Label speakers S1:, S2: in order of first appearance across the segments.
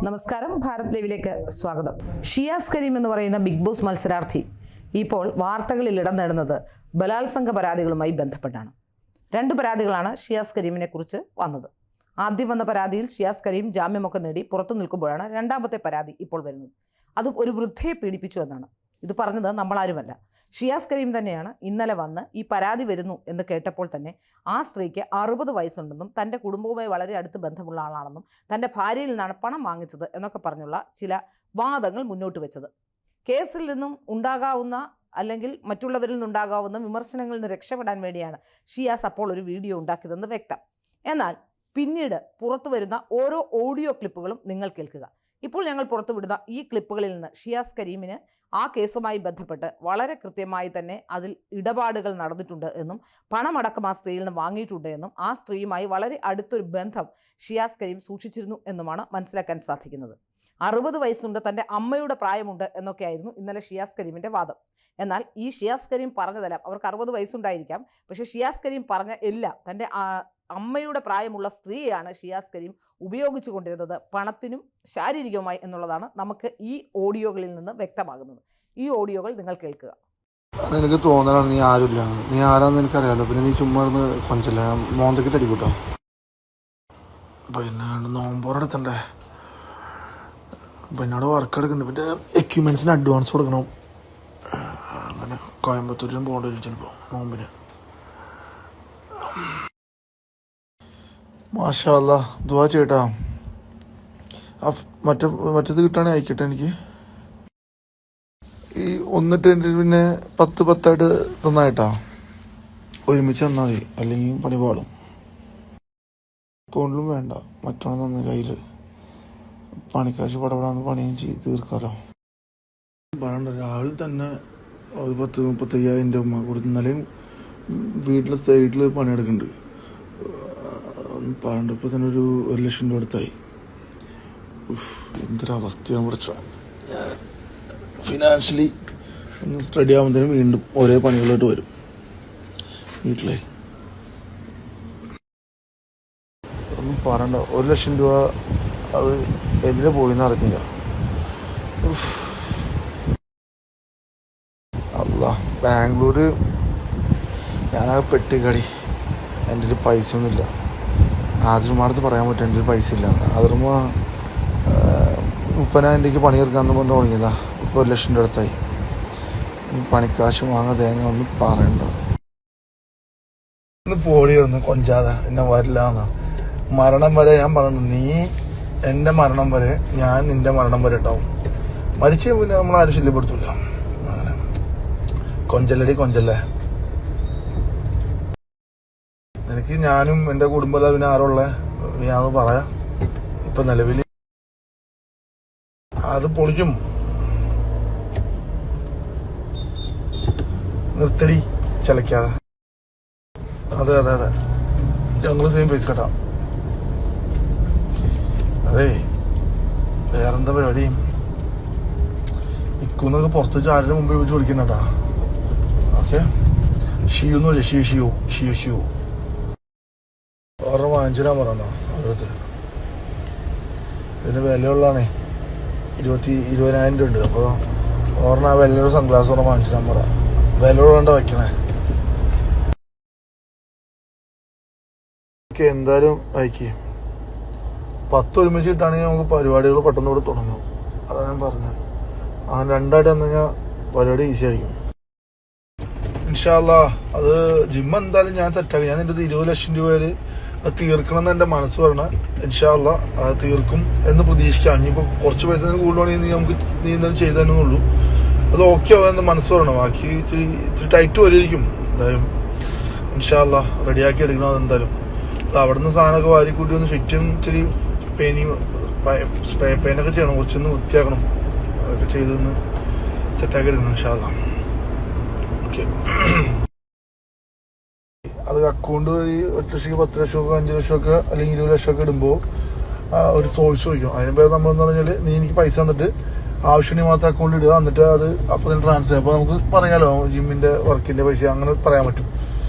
S1: നമസ്കാരം, ഭാരത് ലൈവിലേക്ക് സ്വാഗതം. ഷിയാസ് കരീം എന്ന് പറയുന്ന ബിഗ് ബോസ് മത്സരാർത്ഥി ഇപ്പോൾ വാർത്തകളിൽ ഇടം നേടുന്നത് ബലാത്സംഗ പരാതികളുമായി ബന്ധപ്പെട്ടാണ്. 2 പരാതികളാണ് ഷിയാസ് കരീമിനെ കുറിച്ച് വന്നത്. ആദ്യം വന്ന പരാതിയിൽ ഷിയാസ് കരീം ജാമ്യമൊക്കെ നേടി പുറത്തു നിൽക്കുമ്പോഴാണ് രണ്ടാമത്തെ പരാതി ഇപ്പോൾ വരുന്നത്. അതും ഒരു വൃദ്ധയെ പീഡിപ്പിച്ചു എന്നാണ്. ഇത് പറഞ്ഞത് നമ്മളാരുമല്ല, ഷിയാസ് കരീം തന്നെയാണ്. ഇന്നലെ വന്ന് ഈ പരാതി വരുന്നു എന്ന് കേട്ടപ്പോൾ തന്നെ ആ സ്ത്രീക്ക് 60 വയസ്സുണ്ടെന്നും തൻ്റെ കുടുംബവുമായി വളരെ അടുത്ത് ബന്ധമുള്ള ആളാണെന്നും തൻ്റെ ഭാര്യയിൽ നിന്നാണ് പണം വാങ്ങിച്ചത് എന്നൊക്കെ പറഞ്ഞുള്ള ചില വാദങ്ങൾ മുന്നോട്ട് വെച്ചത്. കേസിൽ നിന്നും ഉണ്ടാകാവുന്ന അല്ലെങ്കിൽ മറ്റുള്ളവരിൽ നിന്നുണ്ടാകാവുന്ന വിമർശനങ്ങളിൽ നിന്ന് രക്ഷപ്പെടാൻ വേണ്ടിയാണ് ഷിയാസ് അപ്പോൾ ഒരു വീഡിയോ ഉണ്ടാക്കിയതെന്ന് വ്യക്തം. എന്നാൽ പിന്നീട് പുറത്തു വരുന്ന ഓരോ ഓഡിയോ ക്ലിപ്പുകളും നിങ്ങൾ കേൾക്കുക. ഇപ്പോൾ ഞങ്ങൾ പുറത്തുവിടുന്ന ഈ ക്ലിപ്പുകളിൽ നിന്ന് ഷിയാസ് കരീമിന് ആ കേസുമായി ബന്ധപ്പെട്ട് വളരെ കൃത്യമായി തന്നെ അതിൽ ഇടപാടുകൾ നടന്നിട്ടുണ്ട് എന്നും പണമടക്കം ആ സ്ത്രീയിൽ നിന്ന് വാങ്ങിയിട്ടുണ്ട് എന്നും ആ സ്ത്രീയുമായി വളരെ അടുത്തൊരു ബന്ധം ഷിയാസ് കരീം സൂക്ഷിച്ചിരുന്നു എന്നുമാണ് മനസ്സിലാക്കാൻ സാധിക്കുന്നത്. 60 വയസ്സുണ്ട്, തൻ്റെ അമ്മയുടെ പ്രായമുണ്ട് എന്നൊക്കെയായിരുന്നു ഇന്നലെ ഷിയാസ് കരീമിൻ്റെ വാദം. എന്നാൽ ഈ ഷിയാസ് കരീം പറഞ്ഞതെല്ലാം, അവർക്ക് 60 വയസ്സുണ്ടായിരിക്കാം, പക്ഷേ ഷിയാസ് കരീം പറഞ്ഞ എല്ലാം തൻ്റെ അമ്മയുടെ പ്രായമുള്ള സ്ത്രീയാണ് ഷിയാസ് കരീം ഉപയോഗിച്ചു കൊണ്ടിരുന്നത് പണത്തിനും ശാരീരികവുമായി എന്നുള്ളതാണ് നമുക്ക് ഈ ഓഡിയോകളിൽ നിന്ന് വ്യക്തമാകുന്നത്. ഈ ഓഡിയോകൾ നിങ്ങൾ കേൾക്കുക.
S2: അതെനിക്ക് തോന്നലാണ് നീ ആരുമില്ല, നീ ആരാന്ന് എനിക്കറിയാലോ. പിന്നെ നീ ചുമ്മാ കൊഞ്ചല്ല, മോന്തക്കിട്ട് അടിക്കൂട്ടോ. പിന്നെ നോമ്പോറെടുത്തണ്ടേ, പിന്നെ അവിടെ വർക്ക് എടുക്കുന്നുണ്ട്, പിന്നെ എക്യുപ്മെൻസിന് അഡ്വാൻസ് കൊടുക്കണം. അങ്ങനെ കോയമ്പത്തൂരിലും പോകേണ്ടി വരും ചിലപ്പോൾ നോമ്പിന്. മാഷാ അല്ലാ, ദുആ ചെയ്യട്ടാ. മറ്റേത് കിട്ടാണെങ്കിൽ അയക്കട്ടെ എനിക്ക്. ഈ ഒന്നിട്ട് പിന്നെ 10 തന്നായിട്ടാ ഒരുമിച്ച് തന്നാൽ മതി, അല്ലെങ്കിൽ പണി പാടും. അക്കൗണ്ടിലും വേണ്ട, മറ്റൊന്ന് തന്ന കയ്യിൽ പണിക്കാശ് പടപെടാന്ന് പണിയും ചെയ്ത് തീർക്കാലോ. പറയണ്ട, രാവിലെ തന്നെ ഒരു 30-35,000 രൂപ കൊടുത്ത് ഇന്നലെയും വീട്ടിലെ സൈഡിൽ പണിയെടുക്കുന്നുണ്ട്. പറയണ്ട, ഇപ്പോൾ തന്നെ ഒരു 1,00,000 രൂപ അടുത്തായി. എന്തൊരവസ്ഥയാണ് പഠിച്ച. ഫിനാൻഷ്യലി ഒന്ന് സ്റ്റഡി ആകുമ്പോഴത്തേനും വീണ്ടും ഓരോ പണികളായിട്ട് വരും വീട്ടിലെ. ഒന്നും പറയണ്ട, 1,00,000 രൂപ അത് എന്തിനാ പോയിന്ന് അറിഞ്ഞില്ല. അല്ല, ബാംഗ്ലൂര് ഞാനാകെ പെട്ടിക്കടി. എൻ്റെ ഒരു പൈസ ഒന്നുമില്ല. ആദ്യമാടത്ത് പറയാൻ പറ്റും എൻ്റെ ഒരു പൈസ ഇല്ല. അതിർമ്മ 30,000 രൂപയ്ക്ക് പണിയെടുക്കാമെന്ന് പറഞ്ഞ് തുടങ്ങിയതാ. ഇപ്പോൾ 1,00,000 രൂപ അടുത്തായി. പണിക്കാശ് വാങ്ങാൻ തേങ്ങ ഒന്നും പറയണ്ട. ഒന്ന് പോടി ഒന്ന് കൊഞ്ചാതെ എന്നെ വരില്ല എന്ന്. മരണം വരെ ഞാൻ പറഞ്ഞു, നീ എൻ്റെ മരണം വരെ, ഞാൻ നിൻ്റെ മരണം വരെ ഉണ്ടാവും. മരിച്ചു പിന്നെ നമ്മളാരും ശല്യപ്പെടുത്തില്ല. അങ്ങനെ കൊഞ്ചല്ലടി കൊഞ്ചല്ലേ. എനിക്ക് ഞാനും എൻ്റെ കുടുംബമല്ല, പിന്നെ ആരുള്ള ഞാനത് പറയാം. ഇപ്പൊ നിലവിൽ അത് പൊളിക്കും. നിർത്തടി ചലക്കാതെ. അതെ അതെ അതെ, ഞങ്ങൾ സെയിം പൈസ കട്ടാം. അതെ, വേറെന്താ പരിപാടി? ഇക്കുന്നൊക്കെ പുറത്ത് വെച്ച് ആരുടെ മുമ്പിൽ വെച്ച് വിളിക്കുന്നട്ടാ. ഓക്കെ, ഷിയുന്ന് പറയും, ഷിയു ഒരെണ്ണം വാങ്ങിച്ചിടാൻ പറഞ്ഞോ ഓരോരുത്തർ. ഇതിന് വിലയുള്ളതാണേ, 20,000 രൂപ ഉണ്ട്. അപ്പോൾ ഒരെണ്ണം ആ വിലയുള്ള സൺഗ്ലാസ് ഒരെണ്ണം വാങ്ങിച്ചിടാൻ പറ. വിലയുള്ളണ്ട വയ്ക്കണേ. ഓക്കെ, എന്തായാലും അയക്കേ. 10 ഒരുമിച്ച് കിട്ടുകയാണെങ്കിൽ നമുക്ക് പരിപാടികൾ പെട്ടെന്ന് ഇവിടെ തുടങ്ങും. അതാണ് ഞാൻ പറഞ്ഞത്. അങ്ങനെ 2 വന്നു കഴിഞ്ഞാൽ പരിപാടി ഈസി ആയിരിക്കും. ഇൻഷാ അല്ലാ, അത് ജിമ്മ് എന്തായാലും ഞാൻ സെറ്റാക്കി. ഞാൻ നിൻ്റെ 20,00,000 രൂപ അത് തീർക്കണം എന്ന് എൻ്റെ മനസ്സ് പറഞ്ഞാൽ ഇൻഷാ അല്ലാ അത് തീർക്കും എന്ന് പ്രതീക്ഷിക്കാം. ഇനിയിപ്പോൾ കുറച്ച് പൈസ കൂടുതലാണെങ്കിൽ നമുക്ക് നീ എന്തായാലും ചെയ്തു തന്നെന്നുള്ളൂ. അത് ഓക്കെ ആവാൻ എൻ്റെ മനസ്സ് പറയണം. ബാക്കി ഇത്തിരി ടൈറ്റ് വരെയിരിക്കും. എന്തായാലും ഇൻഷാ അല്ലാ റെഡിയാക്കി എടുക്കണം. അതെന്തായാലും അത് അവിടെ നിന്ന് സാധനമൊക്കെ വാരിക്കൂട്ടി ഒന്ന് ഫിറ്റും ഇത്തിരി സ്പ്രേ പെയിനൊക്കെ ചെയ്യണം. കുറച്ചൊന്ന് വൃത്തിയാക്കണം. അതൊക്കെ ചെയ്തൊന്ന് സെറ്റാക്കി എടുക്കണം ഇൻഷാ അല്ലാ. ഓക്കെ, അത് അക്കൗണ്ട് വഴി 1,00,000, 10,00,000, 5,00,000 അല്ലെങ്കിൽ 20,00,000 ഇടുമ്പോൾ ഒരു സോഴ്സ് ചോദിക്കും. അതിനുമ്പോ നമ്മളെന്ന് പറഞ്ഞാൽ നീ എനിക്ക് പൈസ തന്നിട്ട് ആവശ്യത്തിന് മാത്രം അക്കൗണ്ട് ഇടുക, എന്നിട്ട് അത് അപ്പോൾ തന്നെ ട്രാൻസ്ഫർ. അപ്പോൾ നമുക്ക് പറയാലോ ജിമ്മിൻ്റെ വർക്കിൻ്റെ പൈസ അങ്ങനെ പറയാൻ പറ്റും.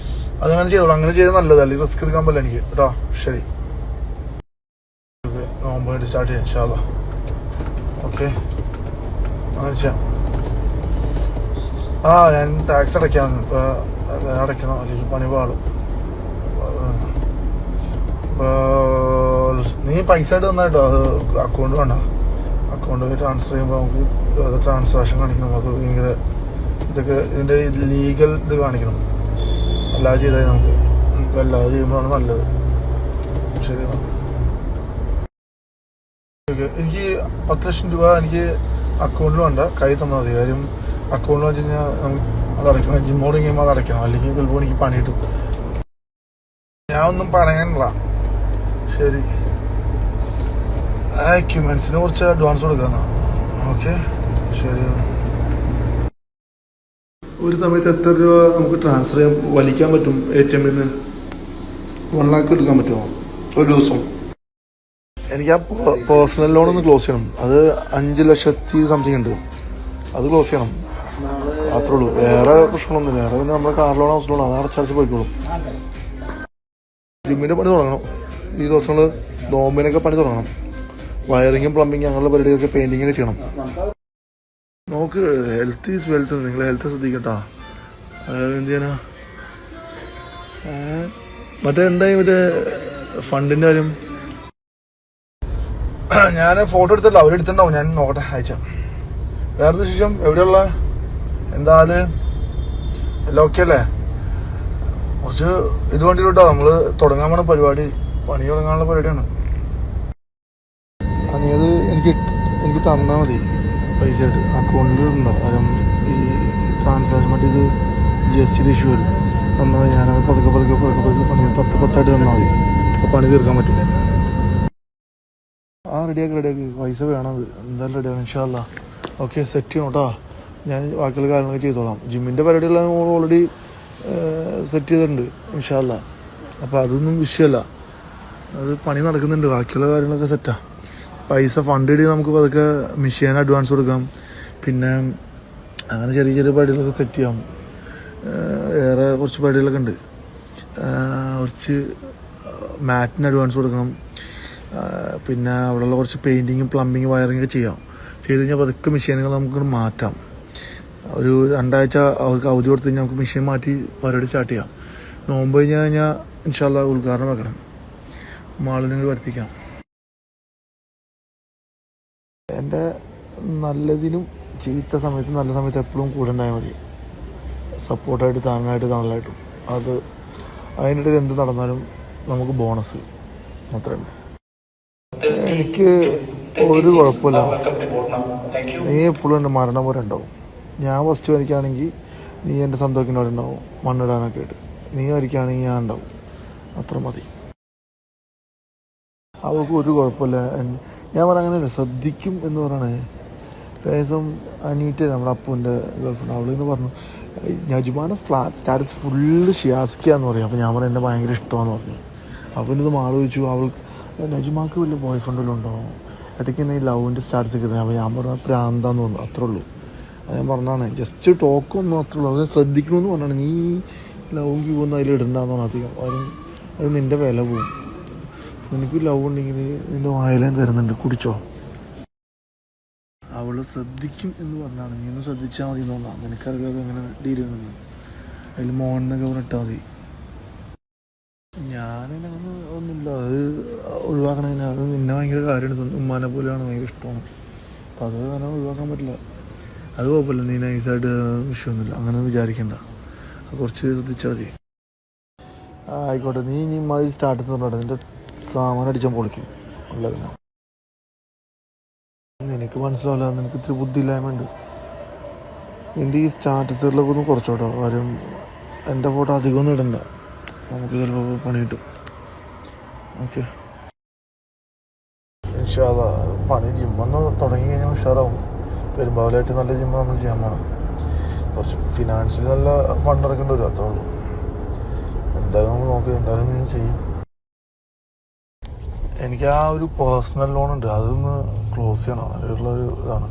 S2: അതങ്ങനെ ചെയ്തോളൂ. അങ്ങനെ ചെയ്താൽ നല്ലത്, അല്ലെങ്കിൽ റിസ്ക് എടുക്കാൻ പറ്റില്ല എനിക്ക് കേട്ടോ. ശരി, നോമ്പ് സ്റ്റാർട്ട് ചെയ്യാം ഇൻഷാ അല്ലാ. ഓക്കെ ഞാൻ ടാക്സ് അടയ്ക്കാന്ന് ഇപ്പോൾ അടയ്ക്കണം, അല്ലെങ്കിൽ പണി പാടും. നീ പൈസ ആയിട്ട് തന്നായിട്ടോ, അത് അക്കൗണ്ട് വേണ്ട, അക്കൗണ്ട് ട്രാൻസ്ഫർ ചെയ്യുമ്പോൾ നമുക്ക് ട്രാൻസാക്ഷൻ കാണിക്കണം, നമുക്ക് ഭയങ്കര ഇതൊക്കെ ഇതിൻ്റെ ലീഗൽ ഇത് കാണിക്കണം. അല്ലാതെ ചെയ്താൽ നമുക്ക് അല്ലാതെ ചെയ്യുമ്പോഴാണ് നല്ലത്. ശരി, എനിക്ക് 10 ലക്ഷം രൂപ എനിക്ക് അക്കൗണ്ടിൽ വേണ്ട, കൈ തന്നാൽ മതി. കാര്യം അക്കൗണ്ടിൽ വെച്ച് കഴിഞ്ഞാൽ നമുക്ക് അത് അടയ്ക്കണം, ജിമ്മോട് കഴിയുമ്പോൾ അത് അടയ്ക്കണം, അല്ലെങ്കിൽ ചിലപ്പോൾ എനിക്ക് പണി കിട്ടും. ഞാൻ ഒന്നും പറയാനില്ല. ശരി, എക്യുപ്മെന്റ്സിന് കുറച്ച് അഡ്വാൻസ് കൊടുക്കാന്നാ. ഓക്കെ ശരി. ഒരു സമയത്ത് എത്ര രൂപ നമുക്ക് ട്രാൻസ്ഫർ ചെയ്യാൻ വലിക്കാൻ പറ്റും ATM ൽ നിന്ന്? 1 lakh എടുക്കാൻ പറ്റുമോ ഒരു ദിവസം? എനിക്ക് ആ പേഴ്സണൽ ലോൺ ഒന്ന് ക്ലോസ് ചെയ്യണം. അത് 5 ലക്ഷത്തി സംതിങ് ഉണ്ട്, അത് ക്ലോസ് ചെയ്യണം. അത്രേ ഉള്ളൂ, വേറെ പ്രശ്നമൊന്നുമില്ല. വേറെ പിന്നെ നമ്മുടെ കാർ ലോൺ, ഹൗസ് ലോൺ, അത് അടച്ചടച്ച് പോയിക്കോളും. ജിമ്മിൻ്റെ പണി തുടങ്ങണം ഈ ദിവസങ്ങൾ. നോമ്പിനൊക്കെ പണി തുടങ്ങണം. വയറിങ്ങും പ്ലംബിങ് അങ്ങനെയുള്ള പരിപാടികളൊക്കെ പെയിൻറ്റിങ്ങൊക്കെ ചെയ്യണം. നോക്ക്, ഹെൽത്ത് ഈസ് വെൽത്ത്. നിങ്ങൾ ഹെൽത്ത് ശ്രദ്ധിക്കട്ടാ. അതായത് എന്ത് ചെയ്യാനാ? മറ്റേ എന്തായി മറ്റേ ഫണ്ടിൻ്റെ കാര്യം? ഞാൻ ഫോട്ടോ എടുത്തല്ലോ, അവരെടുത്തിട്ടുണ്ടാവും. ഞാൻ നോക്കട്ടെ, അയച്ചാം. വേറെ വിശേഷം? എവിടെയുള്ള എന്തായാലും എല്ലാം ഓക്കെ അല്ലേ? കുറച്ച് ഇത് വേണ്ടിയിട്ടോ, നമ്മൾ തുടങ്ങാൻ പോണ പരിപാടി, പണി തുടങ്ങാനുള്ള പരിപാടിയാണ്. നീ അത് എനിക്ക് തന്നാൽ മതി പൈസ ആയിട്ട്. അക്കൗണ്ടിൽ ഉണ്ടോ? കാരണം ഈ ട്രാൻസാക്ഷൻ മറ്റേ ഇത് GST ഇഷ്യൂ വരും. തന്നാൽ മതി. ഞാനത് പതുക്കെ പണി 10 തന്നാൽ മതി. അപ്പോൾ പണി തീർക്കാൻ പറ്റും. റെഡിയാക്കി പൈസ വേണത് എന്തായാലും റെഡിയാണ് ഇൻഷാ അല്ലാ. ഓക്കെ, സെറ്റ് ചെയ്യണം കേട്ടോ. ഞാൻ ബാക്കിയുള്ള കാര്യങ്ങളൊക്കെ ചെയ്തോളാം. ജിമ്മിൻ്റെ പരിപാടികളെല്ലാം ഓൾറെഡി സെറ്റ് ചെയ്തിട്ടുണ്ട് ഇൻഷാ അല്ലാ. അപ്പോൾ അതൊന്നും വിഷയമല്ല, അത് പണി നടക്കുന്നുണ്ട്. ബാക്കിയുള്ള കാര്യങ്ങളൊക്കെ സെറ്റാണ്. പൈസ ഫണ്ട് ഇടി നമുക്ക് അതൊക്കെ മെഷീൻ അഡ്വാൻസ് കൊടുക്കാം. പിന്നെ അങ്ങനെ ചെറിയ പരിപാടികളൊക്കെ സെറ്റ് ചെയ്യാം. വേറെ കുറച്ച് പരിപാടികളൊക്കെ ഉണ്ട്. കുറച്ച് മാറ്റിന് അഡ്വാൻസ് കൊടുക്കണം. പിന്നെ അവിടെയുള്ള കുറച്ച് പെയിൻറ്റിങ്ങും പ്ലംബിങ് വയറിങ്ങൊക്കെ ചെയ്യാം. ചെയ്ത് കഴിഞ്ഞാൽ പതുക്കെ മെഷീനുകൾ നമുക്ക് മാറ്റാം. ഒരു 2 ആഴ്ച അവർക്ക് അവധി കൊടുത്തു കഴിഞ്ഞാൽ നമുക്ക് മെഷീൻ മാറ്റി പരിപാടി സ്റ്റാർട്ട് ചെയ്യാം. നോമ്പ് കഴിഞ്ഞാൽ ഇൻഷാ അല്ലാ ഉദ്ഘാടനം വെക്കണം, മാളിനെ വരുത്തിക്കാം. എൻ്റെ നല്ലതിനും ചീത്ത സമയത്തും നല്ല സമയത്ത് എപ്പോഴും കൂടെ ഉണ്ടായാൽ മതി. സപ്പോർട്ടായിട്ട്, താങ്ങായിട്ട്, തണലായിട്ടും. അതിനിടയിൽ എന്ത് നടന്നാലും നമുക്ക് ബോണസ് അത്ര തന്നെ. എനിക്ക് ഒരു കുഴപ്പമില്ല. നീ എപ്പോഴും എൻ്റെ മരണം പോലെ ഉണ്ടാവും. ഞാൻ ഫസ്റ്റ് വരയ്ക്കുകയാണെങ്കിൽ നീ എൻ്റെ സന്തോഷത്തിനോടെ ഉണ്ടാവും, മണ്ണിടാനൊക്കെ ആയിട്ട്. നീ വരയ്ക്കുകയാണെങ്കിൽ ഞാൻ ഉണ്ടാവും, അത്ര മതി. അവൾക്ക് ഒരു കുഴപ്പമില്ല. ഞാൻ പറഞ്ഞ അങ്ങനെയല്ല, ശ്രദ്ധിക്കും എന്ന് പറയണേ. ദിവസം അനീറ്റ നമ്മുടെ അപ്പൂൻ്റെ ഗേൾഫ്രണ്ട്, അവളെന്ന് പറഞ്ഞു നജുമാനെ ഫ്ലാറ്റ് സ്റ്റാറ്റസ് ഫുള്ള് ഷിയാസ്കിയാന്ന് പറയും. അപ്പോൾ ഞാൻ പറഞ്ഞു എന്നെ ഭയങ്കര ഇഷ്ടമാണെന്ന് പറഞ്ഞു. അപ്പോൾ ഇത് മാറി ചോദിച്ചു, അവൾക്ക് നജുമാക്ക് വലിയ ബോയ് ഫ്രണ്ട് വല്ലതും ഉണ്ടോ, ഇടയ്ക്ക് തന്നെ ഈ ലവിൻ്റെ സ്റ്റാറ്റസ് കിട്ടുന്നത്. അപ്പോൾ ഞാൻ പറഞ്ഞാൽ പ്രാന്താന്ന് പറഞ്ഞു, അത്രേ ഉള്ളൂ. അത് ഞാൻ പറഞ്ഞാണ്, ജസ്റ്റ് ടോക്കൊന്നും അത്രേ ഉള്ളൂ. അത് ശ്രദ്ധിക്കണമെന്ന് പറഞ്ഞാണ്. നീ ലവും ക്യൂവൊന്നും അതിൽ ഇടണ്ടെന്ന് പറഞ്ഞു. അധികം അത് നിൻ്റെ വില പോവും. നിനക്ക് ലവ് ഉണ്ടെങ്കിൽ നിൻ്റെ വായിലേം തരുന്നുണ്ട്, കുടിച്ചോ. അവൾ ശ്രദ്ധിക്കും എന്ന് പറഞ്ഞാണ്. നീ ഒന്ന് ശ്രദ്ധിച്ചാൽ മതി എന്ന് പറഞ്ഞാൽ. നിനക്കറിയാതെ എങ്ങനെ ഡീൽ ചെയ്യണമെന്ന്. അതിൽ മോനെന്നൊക്കെ പറഞ്ഞിട്ടാൽ മതി. ഞാനങ്ങനെ ഒന്നുമില്ല, അത് ഒഴിവാക്കണതിന്. അത് നിന്നെ ഭയങ്കര കാര്യമാണ്, ഉമ്മാനെ പോലെയാണ്, ഭയങ്കര ഇഷ്ടമാണ്. അപ്പം അത് അങ്ങനെ ഒഴിവാക്കാൻ പറ്റില്ല. അത് കുഴപ്പമില്ല, നീ നൈസായിട്ട് വിഷയമൊന്നുമില്ല, അങ്ങനെ വിചാരിക്കണ്ട. അത് കുറച്ച് ശ്രദ്ധിച്ചാൽ മതി. ആയിക്കോട്ടെ, നീ ഇനി മാതിരി സ്റ്റാറ്റസ് പറഞ്ഞോട്ടെ. നിൻ്റെ സാമാനം അടിച്ചാൽ പൊളിക്കും. അല്ല പിന്നെ നിനക്ക് മനസ്സിലാവില്ല, നിനക്ക് ഇത്തിരി ബുദ്ധിയില്ലായ്മയുണ്ട്. എൻ്റെ ഈ സ്റ്റാറ്റസുകളിലൊക്കെ ഒന്ന് കുറച്ചോട്ടോ. കാര്യം എൻ്റെ ഫോട്ടോ അധികമൊന്നും ഇടണ്ട, നമുക്ക് ചിലപ്പോൾ പണി കിട്ടും. ഓക്കെ, ഇൻഷാ അല്ലാ. പണി ജിമ്മൊന്ന് തുടങ്ങി കഴിഞ്ഞാൽ ഉഷാറാവും. പെരുമ്പാവൂരായിട്ട് നല്ല ജിമ്മ് നമ്മൾ ചെയ്യാൻ വേണം. കുറച്ച് ഫിനാൻഷ്യലി നല്ല ഫണ്ട് ഇറക്കേണ്ടി വരും, അത്രേ ഉള്ളൂ. എന്തായാലും നമ്മൾ നോക്കി, എന്തായാലും ഞാൻ ചെയ്യും. എനിക്ക് ആ ഒരു പേഴ്സണൽ ലോൺ ഉണ്ട്, അതൊന്ന് ക്ലോസ് ചെയ്യണം. അതിലുള്ളൊരു ഇതാണ്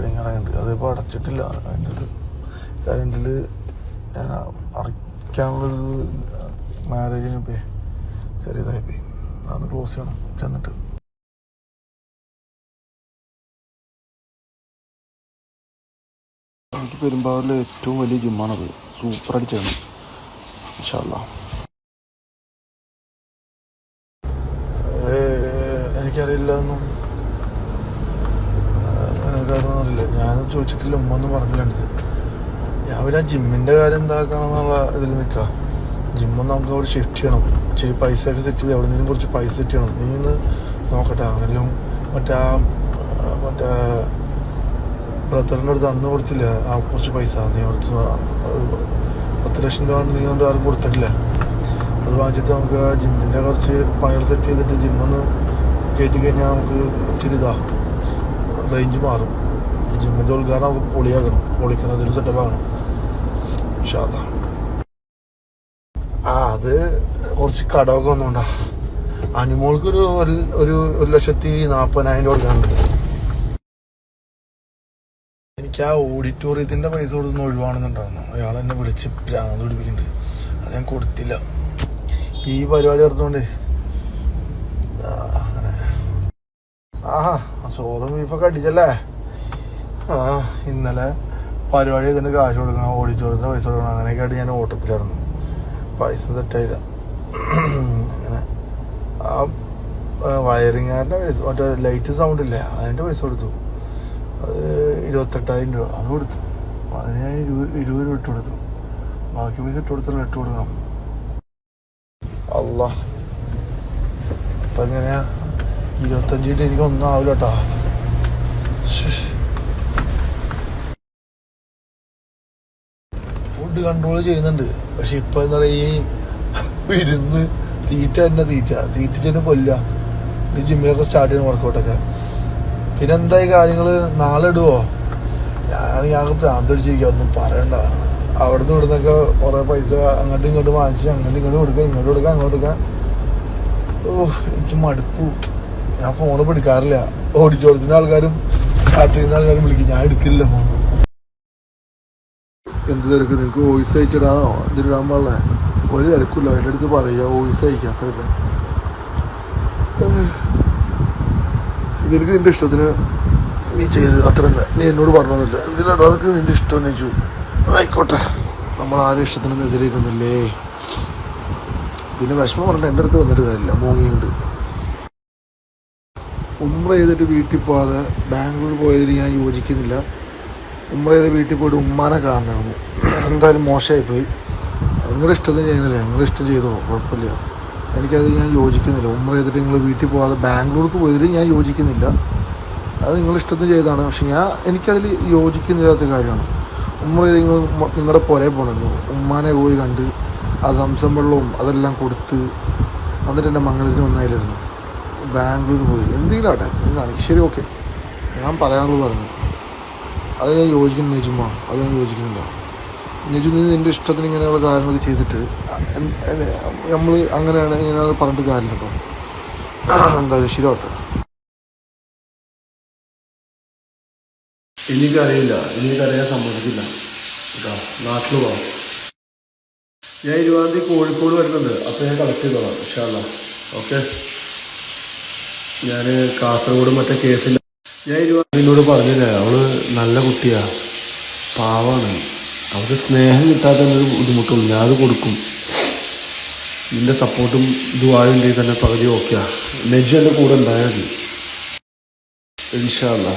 S2: ഇങ്ങനെയുണ്ട്. അതിപ്പോൾ അടച്ചിട്ടില്ല. അതിൻ്റെ ഒരു കാര്യത്തിൽ ഞാൻ അടയ്ക്കാനുള്ളൊരു മാരേജിന് ചെറിയതായിപ്പോയി. അതൊന്ന് ക്ലോസ് ചെയ്യണം ചെന്നിട്ട്. എനിക്ക് പെരുമ്പാവൂരിലെ ഏറ്റവും വലിയ ജിമ്മാണത്. സൂപ്പറായിട്ട് ചെയ്യണം ഇൻഷാ അല്ലാ. എനിക്കറിയില്ല ഒന്നും കാര്യമൊന്നുമില്ല. ഞാനും ചോദിച്ചിട്ടില്ല, ഉമ്മ ഒന്നും പറഞ്ഞില്ല. ഞാൻ പിന്നെ ജിമ്മിൻ്റെ കാര്യം എന്താക്കാണെന്നുള്ള ഇതിൽ നിൽക്കാം. ജിമ്മൊന്ന് നമുക്ക് അവിടെ ഷിഫ്റ്റ് ചെയ്യണം. ഇച്ചിരി പൈസയൊക്കെ സെറ്റ് ചെയ്ത് എവിടെ നിന്നും കുറച്ച് പൈസ സെറ്റ് ചെയ്യണം. നീ ഒന്ന് നോക്കട്ടെ. അങ്ങനെയും മറ്റേ ബ്രദറിൻ്റെ അടുത്ത് അന്ന് കൊടുത്തില്ല ആ കുറച്ച് പൈസ. നീ കൊടുത്ത് 10 ലക്ഷം രൂപ നീ കൊണ്ട് ആരും കൊടുത്തിട്ടില്ല. അത് വാങ്ങിച്ചിട്ട് നമുക്ക് ജിമ്മിൻ്റെ കുറച്ച് പണികൾ സെറ്റ് ചെയ്തിട്ട് ജിമ്മൊന്ന് കയറ്റി കഴിഞ്ഞാൽ നമുക്ക് ഇച്ചിരി റേഞ്ച് മാറും. ജിമ്മിൻ്റെ ഉദ്ഘാടനം നമുക്ക് പൊളിക്കണം, അതിൽ സെറ്റപ്പ് ആകണം ഇൻഷാ അല്ലാ. അത് കുറച്ച് കടമൊക്കെ വന്നുകൊണ്ടാ. അനിമോൾക്ക് ഒരു 1,40,000 കൊടുക്കാനുണ്ട്. എനിക്ക് ആ ഓഡിറ്റോറിയത്തിൻ്റെ പൈസ കൊടുത്തുന്ന ഒഴിവാണെന്നുണ്ടായിരുന്നു. അയാൾ എന്നെ വിളിച്ച് ഭ്രാന്ത് പിടിപ്പിക്കുന്നുണ്ട്. അത് ഞാൻ കൊടുത്തില്ല. ഈ പരിപാടി നടത്തുകൊണ്ടേ അങ്ങനെ. ചോറും ബീഫൊക്കെ അടിച്ചല്ലേ. ഇന്നലെ പരിപാടി ഇതിൻ്റെ കാശ് കൊടുക്കണം, ഓഡിറ്റോറിയത്തിൻ്റെ പൈസ കൊടുക്കണം. അങ്ങനെയൊക്കെ ആയിട്ട് ഞാൻ ഓട്ടത്തിലായിരുന്നു. പൈസ തെറ്റായില്ല. അങ്ങനെ ആ വയറിങ്ങാരുടെ പൈസ, മറ്റേ ലൈറ്റ് സൗണ്ട് ഇല്ലേ, അതിൻ്റെ പൈസ കൊടുത്തു. അത് 28,000 രൂപ അത് കൊടുത്തു. അതിന് ഞാൻ 20 രൂപ ഇട്ട് കൊടുത്തു. ബാക്കി പൈസ ഇട്ട് കൊടുക്കണം. അല്ലാ, അപ്പം എങ്ങനെയാ 25 ഇട്ട് എനിക്കൊന്നും ആവില്ല കേട്ടോ. ഫുഡ് കൺട്രോൾ ചെയ്യുന്നുണ്ട്. പക്ഷെ ഇപ്പം എന്താ പറയുക, ഈ ഇരുന്ന് തീറ്റിച്ചതിന് കൊല്ലുക. ഈ ജിമ്മിലൊക്കെ സ്റ്റാർട്ട് ചെയ്യുന്ന വർക്കൗട്ടൊക്കെ. പിന്നെ എന്തായി കാര്യങ്ങൾ നാളെ ഇടുവോ? ഞങ്ങൾക്ക് ഭ്രാന്ത് അടിച്ചിരിക്കുക. ഒന്നും പറയണ്ട. അവിടുന്ന് ഇവിടുന്നൊക്കെ കുറേ പൈസ അങ്ങോട്ടും ഇങ്ങോട്ടും വാങ്ങിച്ച് അങ്ങോട്ടും ഇങ്ങോട്ടും കൊടുക്കുക, അങ്ങോട്ട് കൊടുക്കുക. എനിക്ക് മടുത്തു. ഞാൻ ഫോൺ എടുക്കാറില്ല. ഓടിച്ചോടത്തിൻ്റെ ആൾക്കാരും കാറ്ററിങ്ങിൻ്റെ ആൾക്കാരും വിളിക്കും. ഞാൻ എടുക്കില്ല ഫോൺ. എന്ത് തിരക്ക്? നിനക്ക് വോയിസ് അയച്ചിടാനോ ഇതിലിടാൻ പാടില്ലേ? ഒരു തിരക്കില്ല. എൻ്റെ അടുത്ത് പറയുക വോയിസ് അയക്കുക, അത്രയില്ല. നിനക്ക് നിൻ്റെ ഇഷ്ടത്തിന് നീ ചെയ്ത് അത്രയല്ല. നീ എന്നോട് പറഞ്ഞൊന്നുമില്ല എന്തിനാണോ അതൊക്കെ നിൻ്റെ ഇഷ്ടം ചോദിച്ചു. ആയിക്കോട്ടെ, നമ്മൾ ആരും ഇഷ്ടത്തിനൊന്നും എതിരേക്കുന്നില്ലേ. പിന്നെ വിഷമം പറഞ്ഞിട്ട് എൻ്റെ അടുത്ത് വന്നിട്ട് കാര്യമില്ല. മോങ്ങിയുണ്ട്. ഉംറ ചെയ്തിട്ട് വീട്ടിൽ പോകാതെ ബാംഗ്ലൂർ പോയതിൽ ഞാൻ യോജിക്കുന്നില്ല. ഉംറ ചെയ്ത് വീട്ടിൽ പോയിട്ട് ഉമ്മാനെ കാണണം. എന്തായാലും മോശമായിപ്പോയി. നിങ്ങളുടെ ഇഷ്ടത്തിന് ചെയ്യുന്നില്ല, നിങ്ങളുടെ ഇഷ്ടം ചെയ്തോ, കുഴപ്പമില്ല. എനിക്കത് ഞാൻ യോജിക്കുന്നില്ല. ഉംറ ചെയ്തിട്ട് നിങ്ങൾ വീട്ടിൽ പോകാതെ ബാംഗ്ലൂർക്ക് പോയതിൽ ഞാൻ യോജിക്കുന്നില്ല. അത് നിങ്ങളുടെ ഇഷ്ടത്തിന് ചെയ്തതാണ്. പക്ഷെ എനിക്കതിൽ യോജിക്കുന്നില്ലാത്ത കാര്യമാണ്. ഉംറ ചെയ്ത് നിങ്ങളുടെ പുറകെ പോകണമല്ലോ. ഉമ്മാനെ പോയി കണ്ട് ആ സംസം വെള്ളവും അതെല്ലാം കൊടുത്ത് എന്നിട്ട് എൻ്റെ മംഗലത്തിന് ഒന്നായിരുന്നു. ബാംഗ്ലൂർ പോയി എന്തെങ്കിലും ആട്ടെ കാണിക്കും. ശരി, ഓക്കെ, ഞാൻ പറയാനുള്ളത് പറഞ്ഞു. അത് ഞാൻ യോജിക്കുന്നു. നെജുമ്മ, അത് ഞാൻ യോജിക്കുന്നില്ല. നെജു, നീ നിൻ്റെ ഇഷ്ടത്തിന് ഇങ്ങനെയുള്ള കാര്യങ്ങളൊക്കെ ചെയ്തിട്ട് നമ്മൾ അങ്ങനെയാണ് ഇങ്ങനെയാണ് പറഞ്ഞിട്ട് കാര്യമില്ല കേട്ടോ. എന്തായാലും ശരിയാവട്ടെ. എനിക്കറിയാൻ സമ്മതിക്കില്ല കേട്ടോ. നാട്ടിൽ പോകാം. ഞാൻ 20-ാം തീയതി കോഴിക്കോട് വരുന്നുണ്ട്. അപ്പോൾ ഞാൻ കളക്ട് ചെയ്തോളാം ഇൻഷാ അല്ലാ. ഓക്കെ, ഞാൻ കാസർഗോഡ് മറ്റേ കേസില്ല. ഞാൻ 20-ാം പറഞ്ഞില്ലേ, അവള് നല്ല കുട്ടിയാ, പാവാണ്. അവർക്ക് സ്നേഹം കിട്ടാത്തതിനൊരു ബുദ്ധിമുട്ടുള്ളൂ. ഞാൻ അത് കൊടുക്കും. നിൻ്റെ സപ്പോർട്ടും ദുആയുണ്ടെങ്കിൽ തന്നെ പകുതി ഓക്കെയാ. നെജ് എൻ്റെ കൂടെ ഉണ്ടായാൽ മതി ഇൻഷാ അല്ലാ.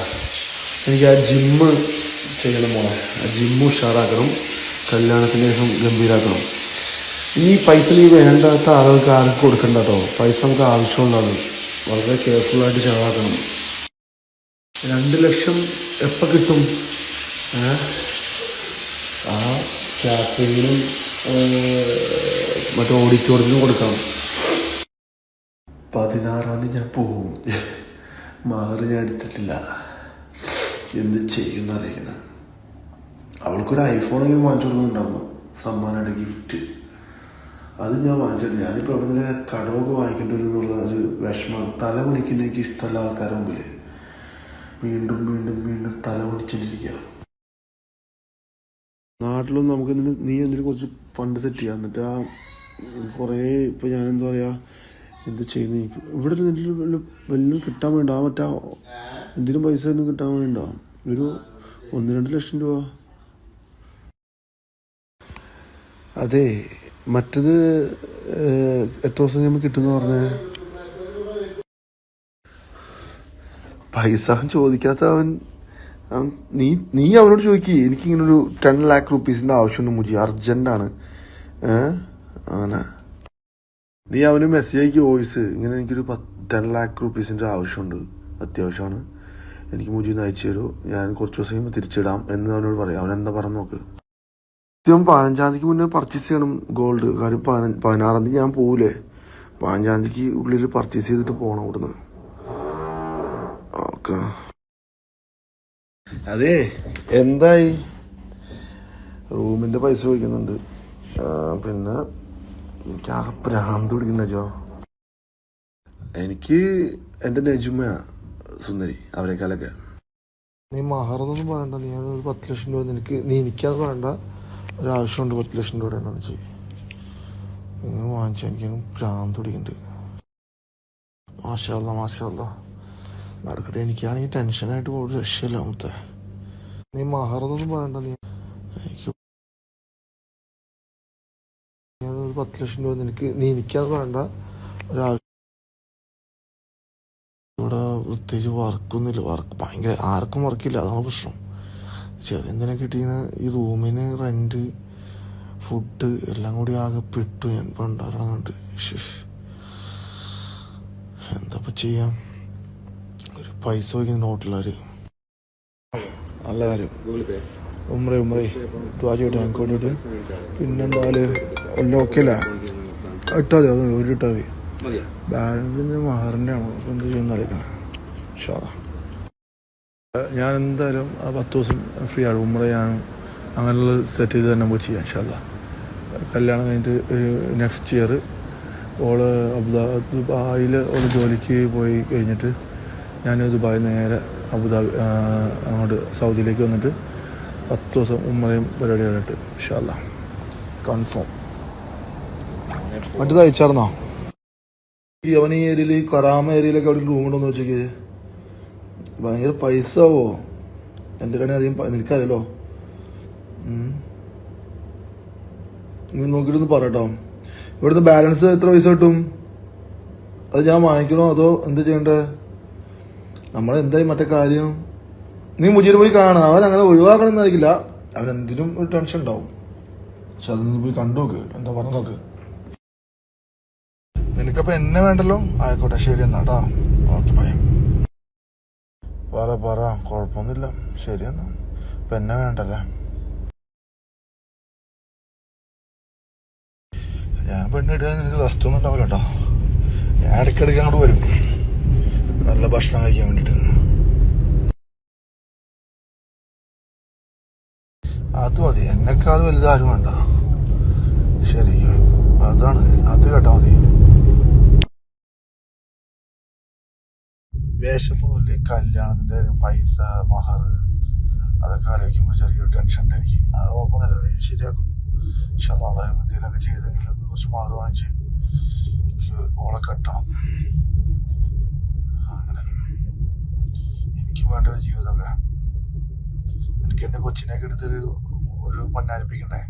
S2: എനിക്ക് ആ ജിമ്മ് ചെയ്യണം മോളെ. ആ ജിമ്മ് ഉഷാറാക്കണം. കല്യാണത്തിന് ശേഷം ഗംഭീരാക്കണം. ഈ പൈസ നീ വേണ്ടാത്ത ആളുകൾക്ക് ആർക്കും കൊടുക്കണ്ട കേട്ടോ. പൈസ നമുക്ക് ആവശ്യമുള്ളതാണ്. വളരെ കെയർഫുള്ളായിട്ട് ചെലവാക്കണം. 2 ലക്ഷം എപ്പോൾ കിട്ടും? ആ കാറ്ററിങ്ങിനും മറ്റേ ഓഡിറ്റോറിയത്തിനും കൊടുക്കാം. 16-ാം തീയതി ഞാൻ പോവും. മഹർ ഞാൻ എടുത്തിട്ടില്ല. എന്ത് ചെയ്യുമെന്ന് അറിയിക്കണം. അവൾക്കൊരു ഐഫോണെങ്കിലും വാങ്ങിച്ചു കൊടുക്കുന്നുണ്ടായിരുന്നു സമ്മാനമായിട്ട്, ഗിഫ്റ്റ്. അത് ഞാൻ വാങ്ങിച്ചിട്ടില്ല. ഞാനിപ്പോൾ എവിടെ നിന്ന് കടമൊക്കെ വാങ്ങിക്കേണ്ടി വരും എന്നുള്ള ഒരു വിഷമമാണ്. തല കുനിക്കുന്ന എനിക്ക് ഇഷ്ടമല്ല. ആൾക്കാരുടെ മുമ്പിൽ വീണ്ടും വീണ്ടും വീണ്ടും തല കുനിച്ചിട്ടിരിക്കുക. നാട്ടിലൊന്നും നമുക്ക് നീ എന്തിനും കുറച്ച് ഫണ്ട് സെറ്റ് ചെയ്യാം. എന്നിട്ട് ആ കുറേ ഇപ്പോൾ ഞാനെന്താ പറയുക, എന്ത് ചെയ്യുന്നു ഇവിടെ വല്ലതും കിട്ടാൻ വേണ്ട. മറ്റേ എന്തിനും പൈസ ഒന്നും കിട്ടാൻ വേണ്ട. ഒരു 1-2 ലക്ഷം രൂപ അതെ, മറ്റത് എത്ര ദിവസം കഴിയുമ്പോൾ കിട്ടുമെന്ന് പറഞ്ഞേ? പൈസ അവൻ ചോദിക്കാത്ത അവൻ നീ അവനോട് ചോദിക്കി. എനിക്കിങ്ങനൊരു 10 lakh rupees ആവശ്യമുണ്ട് മുജി, അർജന്റാണ്. അങ്ങനെ നീ അവന് മെസ്സേജ് അയക്കി, വോയിസ് ഇങ്ങനെ എനിക്കൊരു 10 lakh rupees ആവശ്യമുണ്ട്, അത്യാവശ്യമാണ്, എനിക്ക് മുജി ഒന്ന് അയച്ചു തരൂ, ഞാൻ കുറച്ച് ദിവസം കഴിയുമ്പോൾ തിരിച്ചിടാം എന്ന് അവനോട് പറയാം. അവൻ എന്താ പറഞ്ഞു നോക്ക്. 15-ാം തീയതിക്ക് മുന്നേ പർച്ചേസ് ചെയ്യണം ഗോൾഡ്. കാര്യം 16-ാം തീയതി ഞാൻ പോവില്ലേ, 15-ാം തീയതിക്ക് ഉള്ളിൽ പർച്ചേസ് ചെയ്തിട്ട് പോകണം ഇവിടുന്ന്. ഓക്കെ. അതെ, എന്തായി? റൂമിൻ്റെ പൈസ ചോദിക്കുന്നുണ്ട്. പിന്നെ എനിക്ക് ആ ഭ്രാന്ത് പിടിക്കുന്ന ജോ. എനിക്ക് എൻ്റെ നെജുമ സുന്ദരി അവരെക്കാളൊക്കെ. നീ മഹറൊന്നും പറയണ്ട, നീ ഒരു 10 ലക്ഷം രൂപ നീ എനിക്കത് പറയണ്ട, ഒരാവശ്യമുണ്ട് 10 ലക്ഷം രൂപ എന്നാണ് ചെയ്യും. ഇങ്ങനെ വാങ്ങിച്ചാൽ എനിക്ക് ഭ്രാന്ത് പിടിക്കുന്നുണ്ട്. മാഷാ നടക്കട്ടെ. എനിക്കാണെങ്കിൽ ടെൻഷനായിട്ട് പോയിട്ട് രക്ഷയില്ല. മുത്തേ, നീ മഹറൊന്നും പറയണ്ട, നീ എനിക്ക് ഒരു 10 ലക്ഷം രൂപ നീ എനിക്കത് പറയണ്ട, ഒരാവശ്യം. ഇവിടെ പ്രത്യേകിച്ച് വർക്കൊന്നുമില്ല, വർക്ക് ഭയങ്കര, ആർക്കും വർക്കില്ല, അതാണ് പ്രശ്നം. ചെറിയ എന്തിനാ കിട്ടിയെന്ന് ഈ റൂമിന് റെന്റ്, ഫുഡ് എല്ലാം കൂടി ആകെ പെട്ടു ഞാൻ പണ്ടാറങ്ങണ്ട്. എന്താ ചെയ്യാം, ഒരു പൈസ വയ്ക്കുന്ന നോട്ടില്ലാര്. നല്ല കാര്യം, ഉമ്രേ ചോദിട്ടെ എനിക്ക് വേണ്ടിയിട്ട്. പിന്നെന്തായാലും എല്ലാം ഓക്കെ അല്ലേ? ഇട്ടാൽ മതി, അത് ഒരു ഇട്ടാൽ മതി. ബാങ്കിൻ്റെ മഹറിൻ്റെ ആണോ അപ്പോൾ എന്ത് ചെയ്യുന്ന അറിയിക്കണം. ഞാൻ എന്തായാലും ആ 10 ദിവസം ഫ്രീ ആണ്. ഉമ്ര ഞാൻ അങ്ങനെയുള്ള സെറ്റ് ചെയ്ത് തന്നെ പോയി ചെയ്യാം ഇൻഷാ അല്ലാ. കല്യാണം കഴിഞ്ഞിട്ട് നെക്സ്റ്റ് ഇയർ ഓള് ദുബായിൽ ഓള് ജോലിക്ക് പോയി കഴിഞ്ഞിട്ട് ഞാൻ ദുബായിൽ നേരെ അബുദാബി അങ്ങോട്ട് സൗദിയിലേക്ക് വന്നിട്ട് 10 ദിവസം ഉമ്രയും പരിപാടി കഴിഞ്ഞിട്ട് ഇൻഷാ അല്ലാ കൺഫേം. മറ്റേത് അയച്ചായിരുന്നോ? അവൻ ഈ ഏരിയയിൽ, കറാമ ഏരിയയിലൊക്കെ അവിടെ റൂമുണ്ടോന്ന് വെച്ചേക്ക്. ഭയങ്കര പൈസ ആവോ? എൻ്റെ കടയിൽ അധികം നിനക്കറിയാലോ. നീ നോക്കിയിട്ടൊന്ന് പറയട്ടോ. ഇവിടുന്ന് ബാലൻസ് എത്ര പൈസ കിട്ടും? അത് ഞാൻ വാങ്ങിക്കണോ അതോ എന്താ ചെയ്യണ്ടേ? നമ്മളെന്തായി മറ്റേ കാര്യം? നീ മുജീനെ പോയി കാണാം. അവൻ അങ്ങനെ ഒഴിവാക്കണമെന്നായിരിക്കില്ല, അവനെന്തിനും ഒരു ടെൻഷൻ ഉണ്ടാവും. പക്ഷെ അതൊന്ന് പോയി കണ്ടു നോക്ക്, എന്താ പറഞ്ഞു നോക്ക്. നിനക്കപ്പോൾ എന്നെ വേണ്ടല്ലോ? ആയിക്കോട്ടെ, ശരി എന്നാ കേട്ടോ. Okay, bye. പറ കുഴപ്പമൊന്നുമില്ല, ശരി എന്നാ. ഇപ്പം എന്നെ വേണ്ടല്ലേ? ഞാൻ പെണ്ണിട്ട് നിനക്ക് റെസ്റ്റ് ഒന്നും ഉണ്ടാവില്ല കേട്ടോ. ഞാൻ ഇടയ്ക്കിടയ്ക്ക് അങ്ങോട്ട് വരും നല്ല ഭക്ഷണം കഴിക്കാൻ വേണ്ടിയിട്ട്. അത് മതി, എന്നെക്കാൾ വലുതാരും വേണ്ട. ശരി, അതാണ്, അത് കേട്ടാ മതി. വേഷമൊന്നുമില്ല, കല്യാണത്തിന്റെ പൈസ, മഹർ, അതൊക്കെ ആലോചിക്കുമ്പോൾ ചെറിയൊരു ടെൻഷൻ ഉണ്ട് എനിക്ക്. അത് കുഴപ്പമൊന്നുമില്ല, ശരിയാക്കും. പക്ഷെ അതവിടെ എന്തെങ്കിലുമൊക്കെ ചെയ്തെങ്കിൽ കുറച്ച് മഹർ വാങ്ങിച്ച് എനിക്ക് ഓളെ കെട്ടണം. അങ്ങനെ എനിക്കും വേണ്ട ഒരു ജീവിതമൊക്കെ. എനിക്ക് എൻ്റെ കൊച്ചിനെയൊക്കെ എടുത്തൊരു പൊന്നാരിപ്പിക്കണ്ടേ?